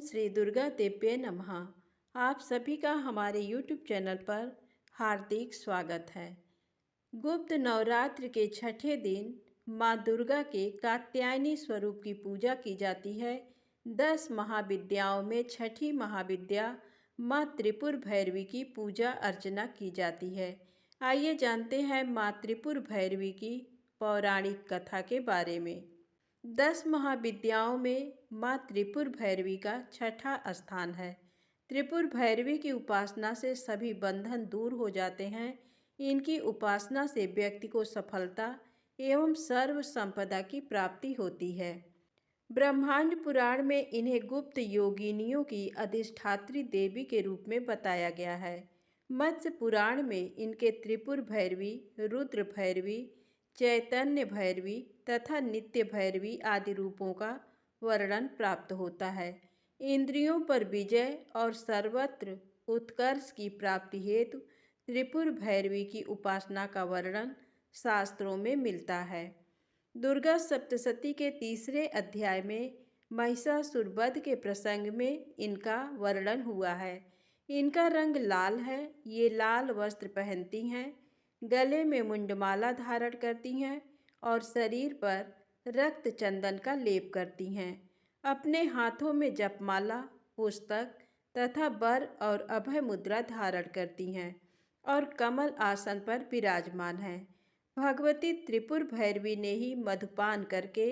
श्री दुर्गा देव्ये नमः। आप सभी का हमारे YouTube चैनल पर हार्दिक स्वागत है। गुप्त नवरात्र के छठे दिन माँ दुर्गा के कात्यायनी स्वरूप की पूजा की जाती है। 10 महाविद्याओं में छठी महाविद्या माँ त्रिपुर भैरवी की पूजा अर्चना की जाती है। आइए जानते हैं माँ त्रिपुर भैरवी की पौराणिक कथा के बारे में। 10 महाविद्याओं में माँ त्रिपुर भैरवी का छठा स्थान है। त्रिपुर भैरवी की उपासना से सभी बंधन दूर हो जाते हैं। इनकी उपासना से व्यक्ति को सफलता एवं सर्व संपदा की प्राप्ति होती है। ब्रह्मांड पुराण में इन्हें गुप्त योगिनियों की अधिष्ठात्री देवी के रूप में बताया गया है। मत्स्य पुराण में इनके त्रिपुर भैरवी, रुद्र भैरवी, चैतन्य भैरवी तथा नित्य भैरवी आदि रूपों का वर्णन प्राप्त होता है। इंद्रियों पर विजय और सर्वत्र उत्कर्ष की प्राप्ति हेतु त्रिपुर भैरवी की उपासना का वर्णन शास्त्रों में मिलता है। दुर्गा सप्तशती के तीसरे अध्याय में महिषासुर वध के प्रसंग में इनका वर्णन हुआ है। इनका रंग लाल है। ये लाल वस्त्र पहनती हैं, गले में मुंडमाला धारण करती हैं और शरीर पर रक्त चंदन का लेप करती हैं। अपने हाथों में जपमाला, पुस्तक तथा वर और अभय मुद्रा धारण करती हैं और कमल आसन पर विराजमान हैं। भगवती त्रिपुर भैरवी ने ही मधुपान करके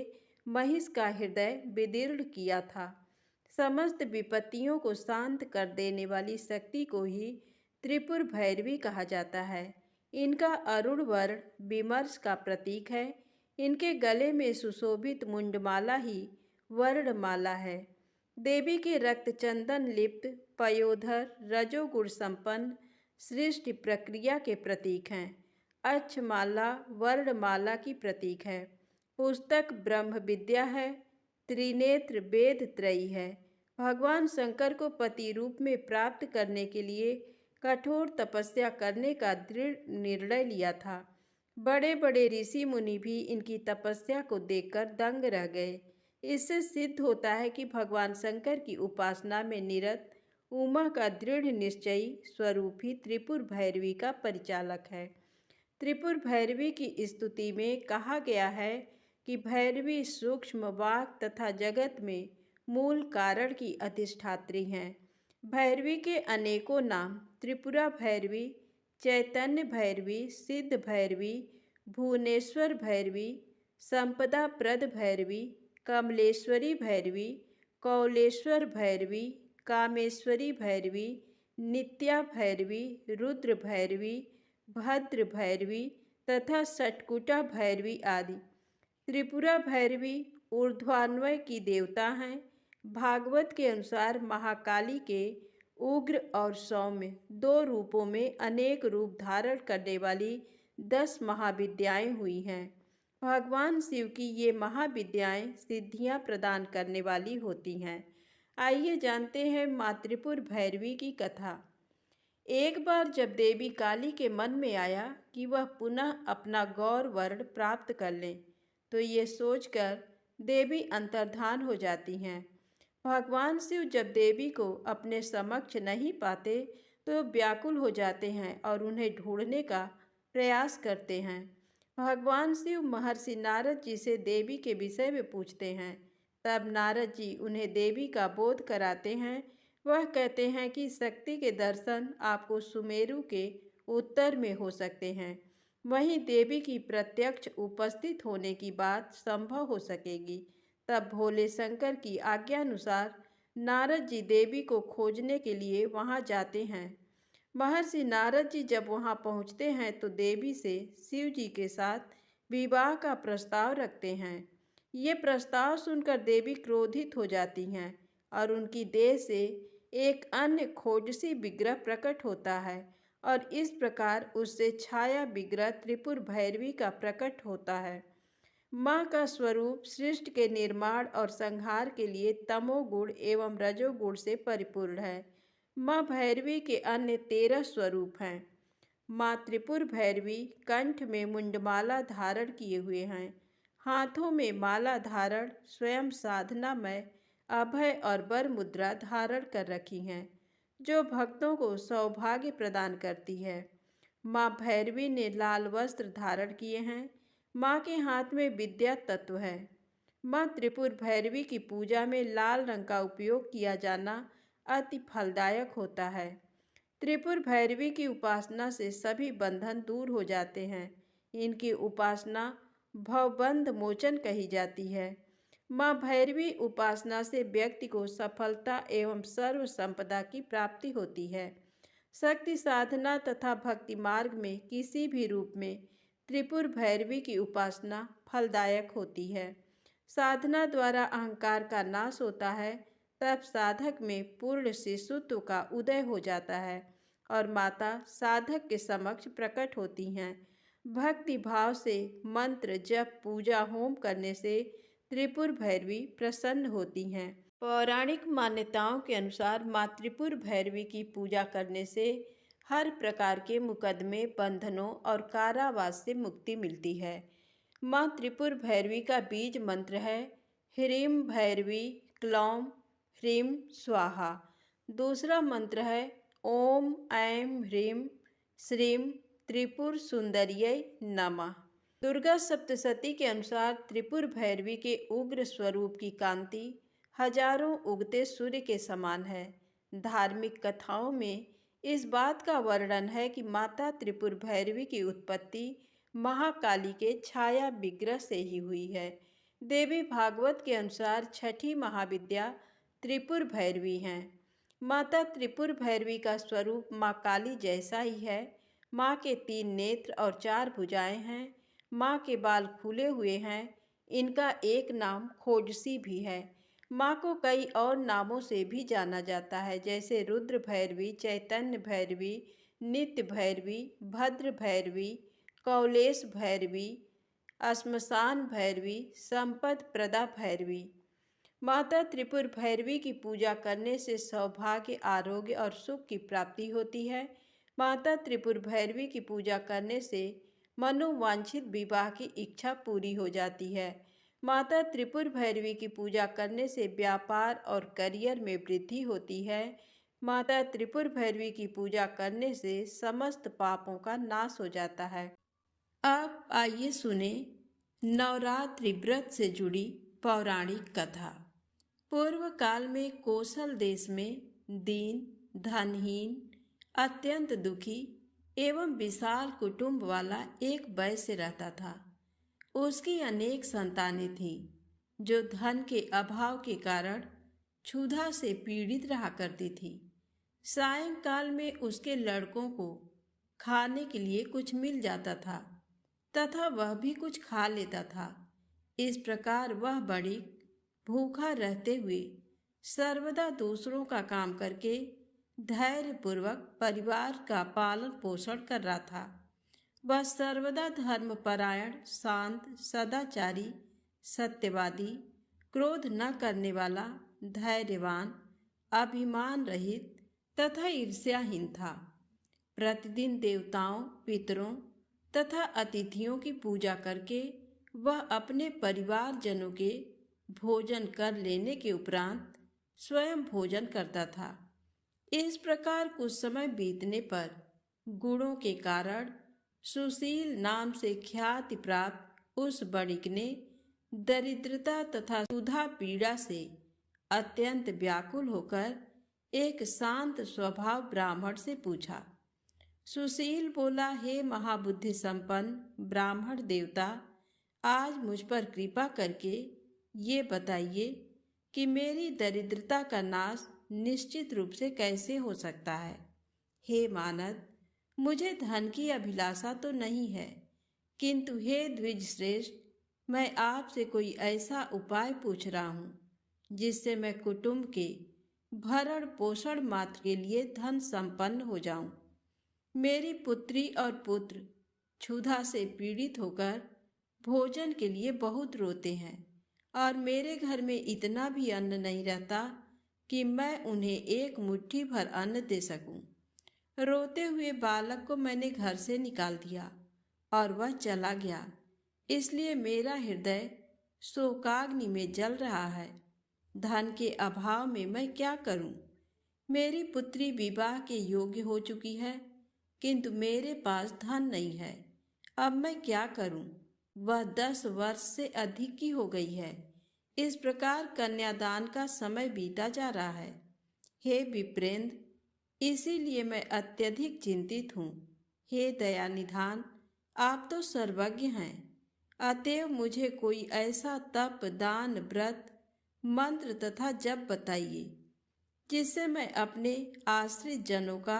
महिष का हृदय विदीर्ण किया था। समस्त विपत्तियों को शांत कर देने वाली शक्ति को ही त्रिपुर भैरवी कहा जाता है। इनका अरुण वर्ण विमर्श का प्रतीक है। इनके गले में सुशोभित मुंडमाला ही वर्णमाला है। देवी के रक्त चंदन लिप्त पयोधर रजोगुण संपन्न सृष्टि प्रक्रिया के प्रतीक हैं। अक्षमाला वर्णमाला की प्रतीक है। पुस्तक ब्रह्म विद्या है। त्रिनेत्र वेद त्रयी है। भगवान शंकर को पति रूप में प्राप्त करने के लिए कठोर तपस्या करने का दृढ़ निर्णय लिया था। बड़े बड़े ऋषि मुनि भी इनकी तपस्या को देखकर दंग रह गए। इससे सिद्ध होता है कि भगवान शंकर की उपासना में निरत उमा का दृढ़ निश्चयी स्वरूप ही त्रिपुर भैरवी का परिचालक है। त्रिपुर भैरवी की स्तुति में कहा गया है कि भैरवी सूक्ष्म वाक तथा जगत में मूल कारण की अधिष्ठात्री हैं। भैरवी के अनेकों नाम त्रिपुरा भैरवी, चैतन्य भैरवी, सिद्ध भैरवी, भुवनेश्वर भैरवी, संपदा प्रद भैरवी, कमलेश्वरी भैरवी, कौलेश्वर भैरवी, कामेश्वरी भैरवी, नित्या भैरवी, रुद्र भैरवी, भद्र भैरवी तथा षटकुटा भैरवी आदि। त्रिपुरा भैरवी ऊर्ध्वान्वय की देवता हैं। भागवत के अनुसार महाकाली के उग्र और सौम्य 2 रूपों में अनेक रूप धारण करने वाली 10 महाविद्याएं हुई हैं। भगवान शिव की ये महाविद्याएं सिद्धियां प्रदान करने वाली होती हैं। आइए जानते हैं माँ त्रिपुर भैरवी की कथा। एक बार जब देवी काली के मन में आया कि वह पुनः अपना गौर वर्ण प्राप्त कर लें, तो ये सोचकर देवी अंतर्धान हो जाती हैं। भगवान शिव जब देवी को अपने समक्ष नहीं पाते तो व्याकुल हो जाते हैं और उन्हें ढूंढने का प्रयास करते हैं। भगवान शिव महर्षि नारद जी से देवी के विषय में पूछते हैं। तब नारद जी उन्हें देवी का बोध कराते हैं। वह कहते हैं कि शक्ति के दर्शन आपको सुमेरु के उत्तर में हो सकते हैं। वहीं देवी की प्रत्यक्ष उपस्थित होने की बात संभव हो सकेगी। तब भोले शंकर की आज्ञानुसार नारद जी देवी को खोजने के लिए वहां जाते हैं। महर्षि नारद जी जब वहां पहुंचते हैं तो देवी से शिव जी के साथ विवाह का प्रस्ताव रखते हैं। ये प्रस्ताव सुनकर देवी क्रोधित हो जाती हैं और उनकी देह से एक अन्य खोजसी विग्रह प्रकट होता है और इस प्रकार उससे छाया विग्रह त्रिपुर भैरवी का प्रकट होता है। माँ का स्वरूप सृष्टि के निर्माण और संहार के लिए तमोगुण एवं रजोगुण से परिपूर्ण है। माँ भैरवी के अन्य 13 स्वरूप हैं। माँ त्रिपुर भैरवी कंठ में मुंडमाला धारण किए हुए हैं। हाथों में माला धारण स्वयं साधनामय अभय और वर मुद्रा धारण कर रखी हैं, जो भक्तों को सौभाग्य प्रदान करती है। माँ भैरवी ने लाल वस्त्र धारण किए हैं। माँ के हाथ में विद्या तत्व है। माँ त्रिपुर भैरवी की पूजा में लाल रंग का उपयोग किया जाना अति फलदायक होता है। त्रिपुर भैरवी की उपासना से सभी बंधन दूर हो जाते हैं। इनकी उपासना भवबंध मोचन कही जाती है। माँ भैरवी उपासना से व्यक्ति को सफलता एवं सर्व संपदा की प्राप्ति होती है। शक्ति साधना तथा भक्ति मार्ग में किसी भी रूप में त्रिपुर भैरवी की उपासना फलदायक होती है। साधना द्वारा अहंकार का नाश होता है, तब साधक में पूर्ण शिशुत्व का उदय हो जाता है और माता साधक के समक्ष प्रकट होती हैं। भक्ति भाव से मंत्र जप पूजा होम करने से त्रिपुर भैरवी प्रसन्न होती हैं। पौराणिक मान्यताओं के अनुसार माँ त्रिपुर भैरवी की पूजा करने से हर प्रकार के मुकदमे, बंधनों और कारावास से मुक्ति मिलती है। माँ त्रिपुर भैरवी का बीज मंत्र है ह्रीं भैरवी क्लौं ह्रीं स्वाहा। दूसरा मंत्र है ओम ऐं ह्रीं श्रीं त्रिपुर सुंदर्यै नमः। दुर्गा सप्तशती के अनुसार त्रिपुर भैरवी के उग्र स्वरूप की कांति हजारों उगते सूर्य के समान है। धार्मिक कथाओं में इस बात का वर्णन है कि माता त्रिपुर भैरवी की उत्पत्ति महाकाली के छाया विग्रह से ही हुई है। देवी भागवत के अनुसार छठी महाविद्या त्रिपुर भैरवी हैं। माता त्रिपुर भैरवी का स्वरूप माँ काली जैसा ही है। माँ के 3 नेत्र और 4 भुजाएं हैं। माँ के बाल खुले हुए हैं। इनका एक नाम खोजसी भी है। माँ को कई और नामों से भी जाना जाता है, जैसे रुद्र भैरवी, चैतन्य भैरवी, नित्य भैरवी, भद्र भैरवी, कौलेश भैरवी, श्मशान भैरवी, संपद प्रदा भैरवी। माता त्रिपुर भैरवी की पूजा करने से सौभाग्य, आरोग्य और सुख की प्राप्ति होती है। माता त्रिपुर भैरवी की पूजा करने से मनोवांछित विवाह की इच्छा पूरी हो जाती है। माता त्रिपुर भैरवी की पूजा करने से व्यापार और करियर में वृद्धि होती है। माता त्रिपुर भैरवी की पूजा करने से समस्त पापों का नाश हो जाता है। अब आइए सुने नवरात्रि व्रत से जुड़ी पौराणिक कथा। पूर्व काल में कौशल देश में दीन, धनहीन, अत्यंत दुखी एवं विशाल कुटुंब वाला एक वैश्य रहता था। उसकी अनेक संतानें थीं, जो धन के अभाव के कारण क्षुधा से पीड़ित रहा करती थी। सायंकाल में उसके लड़कों को खाने के लिए कुछ मिल जाता था तथा वह भी कुछ खा लेता था। इस प्रकार वह बड़ी भूखा रहते हुए सर्वदा दूसरों का काम करके धैर्यपूर्वक परिवार का पालन पोषण कर रहा था। वह सर्वदा धर्मपरायण, शांत, सदाचारी, सत्यवादी, क्रोध न करने वाला, धैर्यवान, अभिमान रहित तथा ईर्ष्याहीन था। प्रतिदिन देवताओं, पितरों तथा अतिथियों की पूजा करके वह अपने परिवारजनों के भोजन कर लेने के उपरांत स्वयं भोजन करता था। इस प्रकार कुछ समय बीतने पर गुणों के कारण सुशील नाम से ख्याति प्राप्त उस वणिक ने दरिद्रता तथा क्षुधा पीड़ा से अत्यंत व्याकुल होकर एक शांत स्वभाव ब्राह्मण से पूछा। सुशील बोला, हे महाबुद्धि संपन्न ब्राह्मण देवता, आज मुझ पर कृपा करके ये बताइए कि मेरी दरिद्रता का नाश निश्चित रूप से कैसे हो सकता है। हे मानद, मुझे धन की अभिलाषा तो नहीं है, किंतु हे द्विज श्रेष्ठ, मैं आपसे कोई ऐसा उपाय पूछ रहा हूँ जिससे मैं कुटुंब के भरण पोषण मात्र के लिए धन संपन्न हो जाऊं। मेरी पुत्री और पुत्र क्षुधा से पीड़ित होकर भोजन के लिए बहुत रोते हैं और मेरे घर में इतना भी अन्न नहीं रहता कि मैं उन्हें एक मुट्ठी भर अन्न दे सकूं। रोते हुए बालक को मैंने घर से निकाल दिया और वह चला गया, इसलिए मेरा हृदय शोकाग्नि में जल रहा है। धन के अभाव में मैं क्या करूं? मेरी पुत्री विवाह के योग्य हो चुकी है, किंतु मेरे पास धन नहीं है। अब मैं क्या करूं? वह 10 वर्ष से अधिक की हो गई है। इस प्रकार कन्यादान का समय बीता जा रहा है। हे विप्रेंद्र, इसीलिए मैं अत्यधिक चिंतित हूँ। हे दयानिधान, आप तो सर्वज्ञ हैं, अतएव मुझे कोई ऐसा तप, दान, व्रत, मंत्र तथा जप बताइए जिससे मैं अपने आश्रित जनों का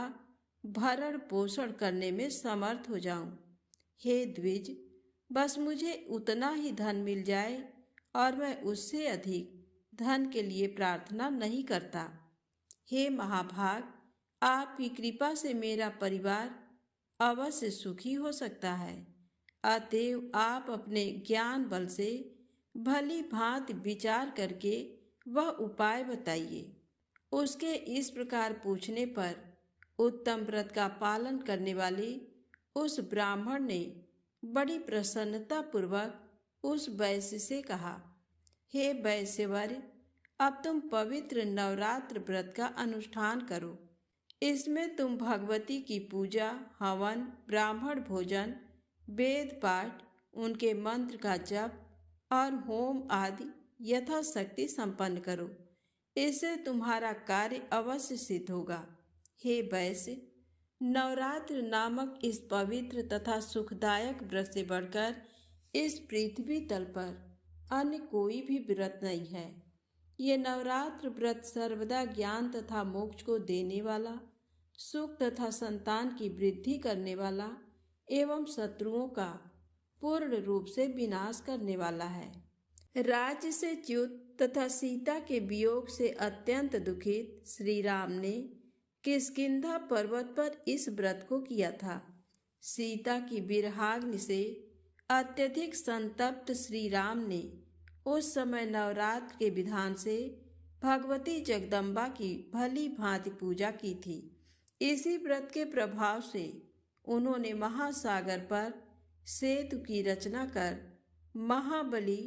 भरण पोषण करने में समर्थ हो जाऊं। हे द्विज, बस मुझे उतना ही धन मिल जाए और मैं उससे अधिक धन के लिए प्रार्थना नहीं करता। हे महाभाग, आपकी कृपा से मेरा परिवार अवश्य सुखी हो सकता है। अतएव आप अपने ज्ञान बल से भली भांति विचार करके वह उपाय बताइए। उसके इस प्रकार पूछने पर उत्तम व्रत का पालन करने वाले उस ब्राह्मण ने बड़ी प्रसन्नता पूर्वक उस वैश्य से कहा, हे वैश्यवर्य, अब तुम पवित्र नवरात्र व्रत का अनुष्ठान करो। इसमें तुम भगवती की पूजा, हवन, ब्राह्मण भोजन, वेद पाठ, उनके मंत्र का जप और होम आदि यथाशक्ति संपन्न करो। इससे तुम्हारा कार्य अवश्य सिद्ध होगा। हे वैश्य, नवरात्र नामक इस पवित्र तथा सुखदायक व्रत से बढ़कर इस पृथ्वी तल पर अन्य कोई भी व्रत नहीं है। ये नवरात्र व्रत सर्वदा ज्ञान तथा मोक्ष को देने वाला, सुख तथा संतान की वृद्धि करने वाला एवं शत्रुओं का पूर्ण रूप से विनाश करने वाला है। राज्य से च्युत तथा सीता के वियोग से अत्यंत दुखित श्री राम ने किष्किंधा पर्वत पर इस व्रत को किया था। सीता की विरहाग्नि से अत्यधिक संतप्त श्री राम ने उस समय नवरात्र के विधान से भगवती जगदम्बा की भली भांति पूजा की थी। इसी व्रत के प्रभाव से उन्होंने महासागर पर सेतु की रचना कर महाबली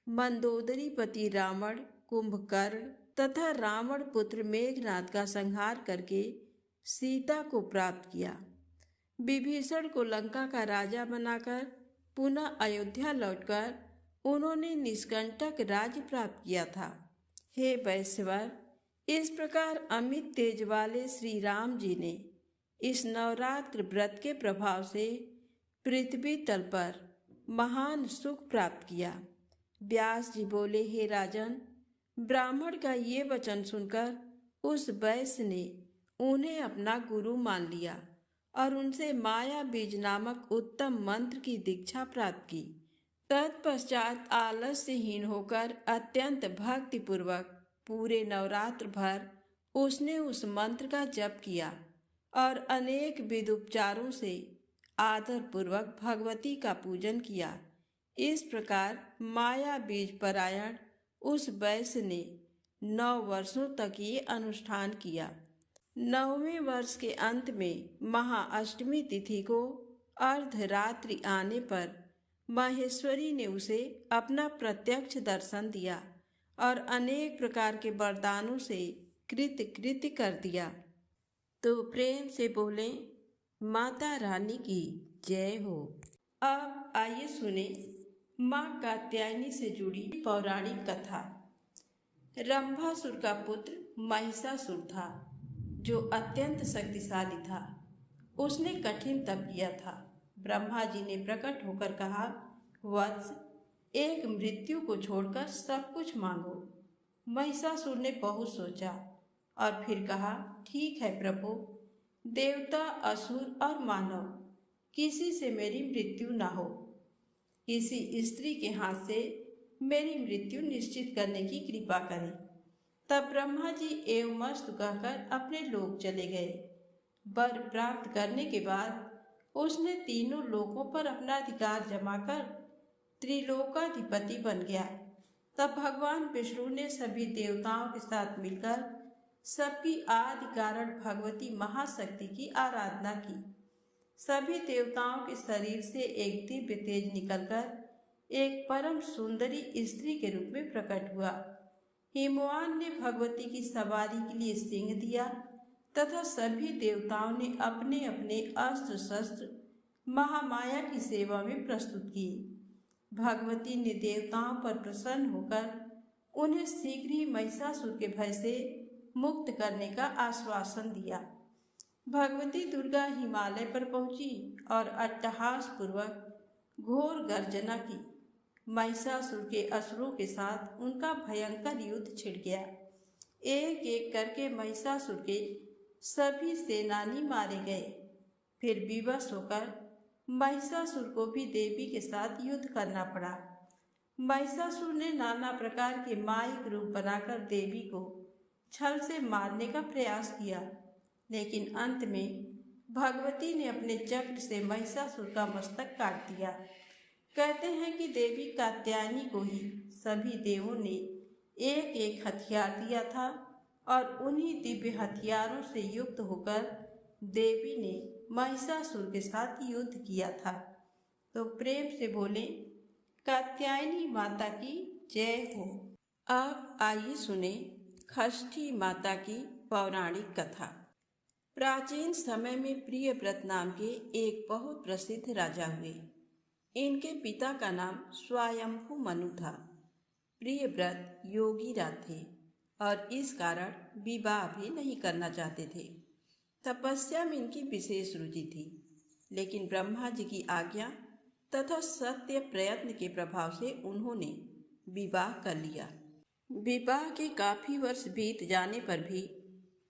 मंदोदरीपति रावण, कुंभकर्ण तथा रावण पुत्र मेघनाद का संहार करके सीता को प्राप्त किया। विभीषण को लंका का राजा बनाकर पुनः अयोध्या लौटकर उन्होंने निष्कंटक राज्य प्राप्त किया था। हे वैश्यवर, इस प्रकार अमित तेज वाले श्री राम जी ने इस नवरात्र व्रत के प्रभाव से पृथ्वी तल पर महान सुख प्राप्त किया। व्यास जी बोले, हे राजन, ब्राह्मण का ये वचन सुनकर उस वैश्य ने उन्हें अपना गुरु मान लिया और उनसे माया बीज नामक उत्तम मंत्र की दीक्षा प्राप्त की। तत्पश्चात आलस्यहीन होकर अत्यंत भक्तिपूर्वक पूरे नवरात्र भर उसने उस मंत्र का जप किया और अनेक विध उपचारों से आदर पूर्वक भगवती का पूजन किया। इस प्रकार माया बीज परायण उस वैश्य ने 9 वर्षों तक ये अनुष्ठान किया। 9वें वर्ष के अंत में महाअष्टमी तिथि को अर्धरात्रि आने पर माहेश्वरी ने उसे अपना प्रत्यक्ष दर्शन दिया और अनेक प्रकार के वरदानों से कृत कर दिया। तो प्रेम से बोले, माता रानी की जय हो। अब आइए सुने माँ कात्यायनी से जुड़ी पौराणिक कथा। रंभासुर का पुत्र महिषासुर था, जो अत्यंत शक्तिशाली था। उसने कठिन तप किया था। ब्रह्मा जी ने प्रकट होकर कहा, वत्स, एक मृत्यु को छोड़कर सब कुछ मांगो। महिषासुर ने बहुत सोचा और फिर कहा, ठीक है प्रभु, देवता, असुर और मानव किसी से मेरी मृत्यु न हो। किसी स्त्री के हाथ से मेरी मृत्यु निश्चित करने की कृपा करें। तब ब्रह्मा जी एवमस्तु कहकर अपने लोक चले गए। वर प्राप्त करने के बाद उसने तीनों लोकों पर अपना अधिकार जमाकर त्रिलोकाधिपति बन गया। तब भगवान विष्णु ने सभी देवताओं के साथ मिलकर सबकी आदि कारण भगवती महाशक्ति की आराधना की। सभी देवताओं के शरीर से एक दिव्य तेज निकलकर एक परम सुंदरी स्त्री के रूप में प्रकट हुआ। हिमवान ने भगवती की सवारी के लिए सिंह दिया तथा सभी देवताओं ने अपने अपने अस्त्र शस्त्र महामाया की सेवा में प्रस्तुत किए। भगवती ने देवताओं पर प्रसन्न होकर उन्हें शीघ्र ही महिषासुर के भय से मुक्त करने का आश्वासन दिया। भगवती दुर्गा हिमालय पर पहुंची और अट्टहास पूर्वक घोर गर्जना की। महिषासुर के असुरों के साथ उनका भयंकर युद्ध छिड़ गया। एक एक करके महिषासुर के सभी सेनानी मारे गए। फिर विवश होकर महिषासुर को भी देवी के साथ युद्ध करना पड़ा। महिषासुर ने नाना प्रकार के मायिक रूप बनाकर देवी को छल से मारने का प्रयास किया, लेकिन अंत में भगवती ने अपने चक्र से महिषासुर का मस्तक काट दिया। कहते हैं कि देवी कात्यायनी को ही सभी देवों ने एक एक हथियार दिया था और उन्हीं दिव्य हथियारों से युक्त होकर देवी ने महिषासुर के साथ युद्ध किया था। तो प्रेम से बोले कात्यायनी माता की जय हो। अब आइए सुने षष्ठी माता की पौराणिक कथा। प्राचीन समय में प्रियव्रत नाम के एक बहुत प्रसिद्ध राजा हुए। इनके पिता का नाम स्वयंभू मनु था। प्रियव्रत योगी राज थे और इस कारण विवाह भी नहीं करना चाहते थे। तपस्या में इनकी विशेष रुचि थी, लेकिन ब्रह्मा जी की आज्ञा तथा सत्य प्रयत्न के प्रभाव से उन्होंने विवाह कर लिया। विवाह के काफी वर्ष बीत जाने पर भी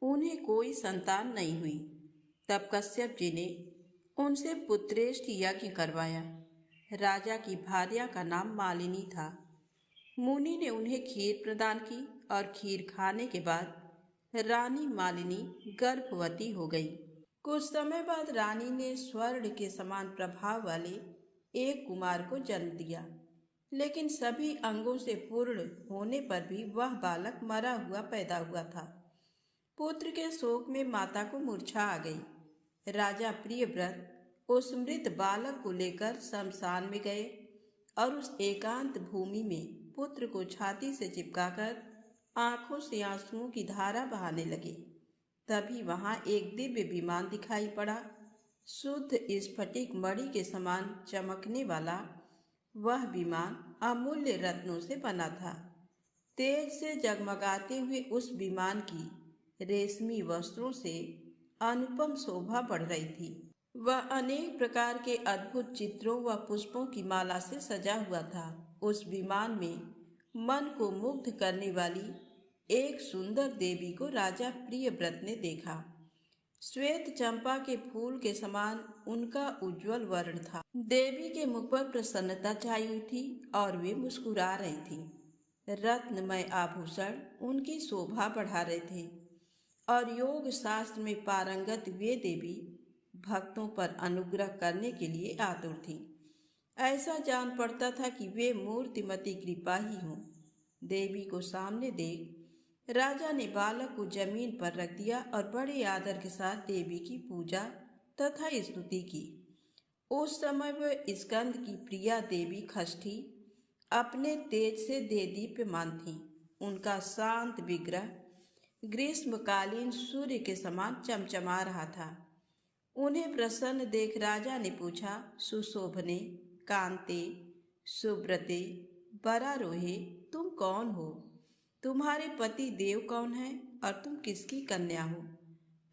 उन्हें कोई संतान नहीं हुई। तब कश्यप जी ने उनसे पुत्रेष्ट यज्ञ करवाया। राजा की भार्या का नाम मालिनी था। मुनि ने उन्हें खीर प्रदान की और खीर खाने के बाद रानी मालिनी गर्भवती हो गई। कुछ समय बाद रानी ने स्वर्ण के समान प्रभाव वाले एक कुमार को जन्म दिया, लेकिन सभी अंगों से पूर्ण होने पर भी वह बालक मरा हुआ पैदा हुआ था। पुत्र के शोक में माता को मूर्छा आ गई। राजा प्रियव्रत उस मृत बालक को लेकर शमशान में गए और उस एकांत भूमि में पुत्र को छाती से चिपकाकर आंखों से आंसुओं की धारा बहाने लगे। तभी वहां एक दिव्य विमान दिखाई पड़ा। शुद्ध स्फटिक मणि के समान चमकने वाला वह विमान अमूल्य रत्नों से बना था। तेज से जगमगाते हुए उस विमान की रेशमी वस्त्रों से अनुपम शोभा बढ़ रही थी। वह अनेक प्रकार के अद्भुत चित्रों व पुष्पों की माला से सजा हुआ था। उस विमान में मन को मुग्ध करने वाली एक सुंदर देवी को राजा प्रियव्रत ने देखा। श्वेत चंपा के फूल के समान उनका उज्जवल वर्ण था। देवी के मुख पर प्रसन्नता छाई हुई थी और वे मुस्कुरा रही थी। रत्नमय आभूषण उनकी शोभा बढ़ा रहे थे और योग शास्त्र में पारंगत वे देवी भक्तों पर अनुग्रह करने के लिए आतुर थी। ऐसा जान पड़ता था कि वे मूर्तिमती कृपा ही हों। देवी को सामने देख राजा ने बालक को जमीन पर रख दिया और बड़े आदर के साथ देवी की पूजा तथा स्तुति की। उस समय वह स्कंद की प्रिया देवी षष्ठी अपने तेज से देदीप्यमान थी। उनका शांत विग्रह ग्रीष्मकालीन सूर्य के समान चमचमा रहा था। उन्हें प्रसन्न देख राजा ने पूछा, सुशोभने, कांते, सुब्रते, बरारोहे, तुम कौन हो? तुम्हारे पति देव कौन है और तुम किसकी कन्या हो?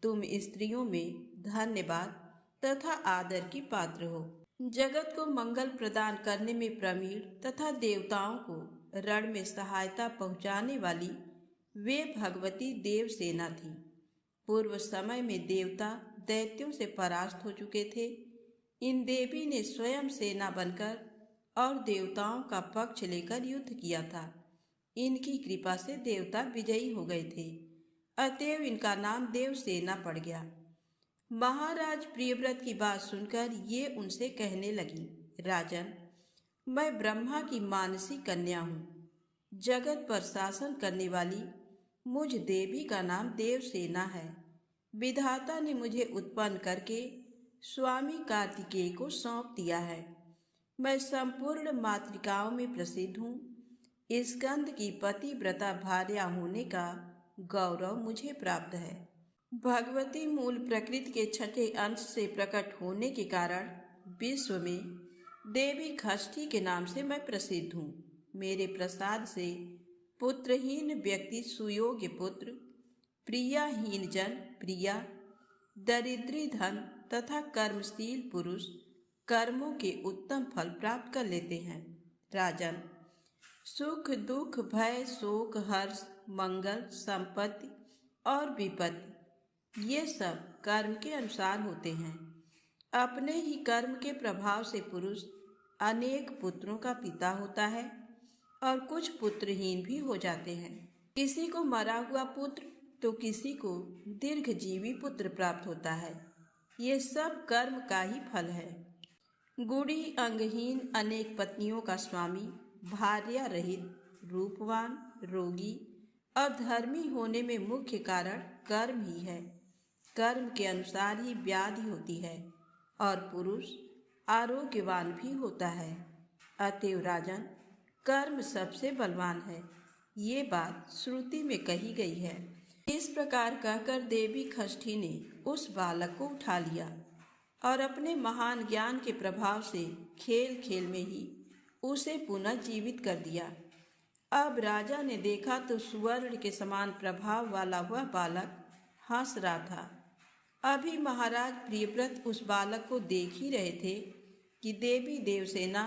तुम स्त्रियों में धन्यवाद तथा आदर की पात्र हो। जगत को मंगल प्रदान करने में प्रवीण तथा देवताओं को रण में सहायता पहुंचाने वाली वे भगवती देवसेना थी। पूर्व समय में देवता दैत्यों से परास्त हो चुके थे। इन देवी ने स्वयं सेना बनकर और देवताओं का पक्ष लेकर युद्ध किया था। इनकी कृपा से देवता विजयी हो गए थे, अतएव इनका नाम देवसेना पड़ गया। महाराज प्रियव्रत की बात सुनकर ये उनसे कहने लगी, राजन, मैं ब्रह्मा की मानसी कन्या हूँ। जगत पर शासन करने वाली मुझ देवी का नाम देवसेना है। विधाता ने मुझे उत्पन्न करके स्वामी कार्तिकेय को सौंप दिया है। मैं संपूर्ण मातृकाओं में प्रसिद्ध हूँ। स्कंद की पतिव्रता भार्या होने का गौरव मुझे प्राप्त है। भगवती मूल प्रकृति के छठे अंश से प्रकट होने के कारण विश्व में देवी खष्ठी के नाम से मैं प्रसिद्ध हूँ। मेरे प्रसाद से पुत्रहीन व्यक्ति सुयोग्य पुत्र, प्रियाहीन जन प्रिया, दरिद्री धन तथा कर्मशील पुरुष कर्मों के उत्तम फल प्राप्त कर लेते हैं। राजन, सुख दुख भय शोक हर्ष मंगल संपत्ति और विपत्ति ये सब कर्म के अनुसार होते हैं। अपने ही कर्म के प्रभाव से पुरुष अनेक पुत्रों का पिता होता है और कुछ पुत्रहीन भी हो जाते हैं। किसी को मरा हुआ पुत्र तो किसी को दीर्घजीवी पुत्र प्राप्त होता है। ये सब कर्म का ही फल है। गुड़ी अंगहीन अनेक पत्नियों का स्वामी, भार्या रहित, रूपवान, रोगी और धर्मी होने में मुख्य कारण कर्म ही है। कर्म के अनुसार ही व्याधि होती है और पुरुष आरोग्यवान भी होता है। अतएव राजन, कर्म सबसे बलवान है, ये बात श्रुति में कही गई है। इस प्रकार कहकर देवी खष्ठी ने उस बालक को उठा लिया और अपने महान ज्ञान के प्रभाव से खेल खेल में ही उसे पुनः जीवित कर दिया। अब राजा ने देखा तो सुवर्ण के समान प्रभाव वाला वह बालक हंस रहा था। अभी महाराज प्रियव्रत उस बालक को देख ही रहे थे कि देवी देवसेना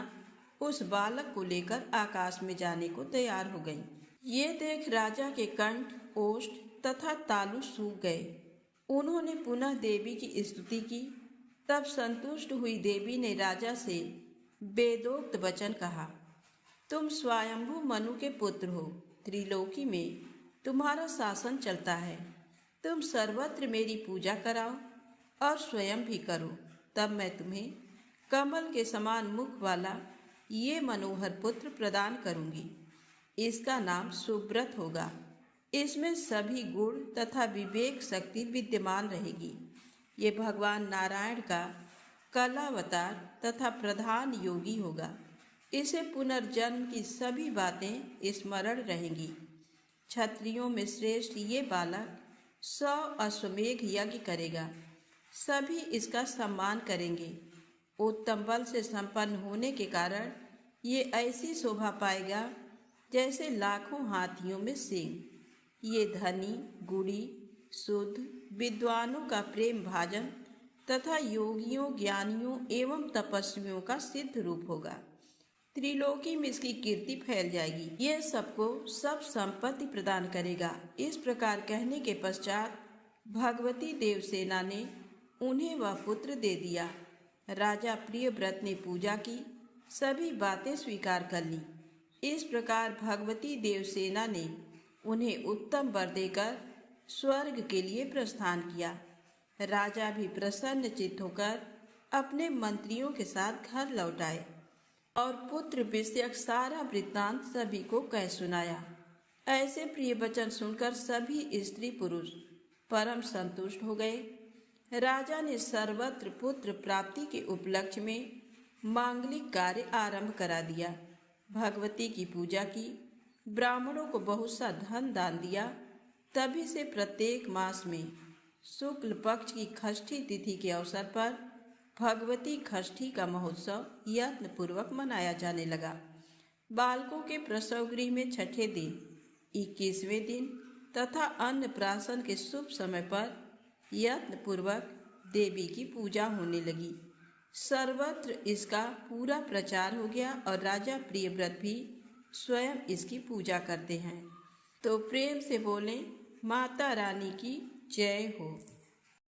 उस बालक को लेकर आकाश में जाने को तैयार हो गई। ये देख राजा के कंठ, ओष्ठ तथा तालु सूख गए। उन्होंने पुनः देवी की स्तुति की। तब संतुष्ट हुई देवी ने राजा से वेदोक्त वचन कहा, तुम स्वयंभू मनु के पुत्र हो, त्रिलोकी में तुम्हारा शासन चलता है। तुम सर्वत्र मेरी पूजा कराओ और स्वयं भी करो, तब मैं तुम्हें कमल के समान मुख वाला ये मनोहर पुत्र प्रदान करूंगी। इसका नाम सुब्रत होगा। इसमें सभी गुण तथा विवेक शक्ति विद्यमान रहेगी। ये भगवान नारायण का कलावतार तथा प्रधान योगी होगा। इसे पुनर्जन्म की सभी बातें स्मरण रहेंगी। क्षत्रियों में श्रेष्ठ ये बालक 100 अश्वमेघ यज्ञ करेगा। सभी इसका सम्मान करेंगे। उत्तम बल से संपन्न होने के कारण ये ऐसी शोभा पाएगा जैसे लाखों हाथियों में सींग। ये धनी, गुणी, शुद्ध, विद्वानों का प्रेम भाजन तथा योगियों, ज्ञानियों एवं तपस्वियों का सिद्ध रूप होगा। त्रिलोकी में इसकी कीर्ति फैल जाएगी। यह सबको सब संपत्ति प्रदान करेगा। इस प्रकार कहने के पश्चात भगवती देवसेना ने उन्हें वह पुत्र दे दिया। राजा प्रियव्रत ने पूजा की, सभी बातें स्वीकार कर ली। इस प्रकार भगवती देवसेना ने उन्हें उत्तम वर देकर स्वर्ग के लिए प्रस्थान किया। राजा भी प्रसन्न चित्त होकर अपने मंत्रियों के साथ घर लौट आए और पुत्र विषयक सारा वृत्तांत सभी को कह सुनाया। ऐसे प्रिय वचन सुनकर सभी स्त्री पुरुष परम संतुष्ट हो गए। राजा ने सर्वत्र पुत्र प्राप्ति के उपलक्ष्य में मांगलिक कार्य आरंभ करा दिया। भगवती की पूजा की, ब्राह्मणों को बहुत सा धन दान दिया। तभी से प्रत्येक मास में शुक्ल पक्ष की खष्ठी तिथि के अवसर पर भगवती खष्ठी का महोत्सव यत्न पूर्वक मनाया जाने लगा। बालकों के प्रसव गृह में छठे दिन, 21वें दिन तथा अन्नप्राशन के शुभ समय पर यत्न पूर्वक देवी की पूजा होने लगी। सर्वत्र इसका पूरा प्रचार हो गया और राजा प्रियव्रत भी स्वयं इसकी पूजा करते हैं। तो प्रेम से बोलें, माता रानी की जय हो।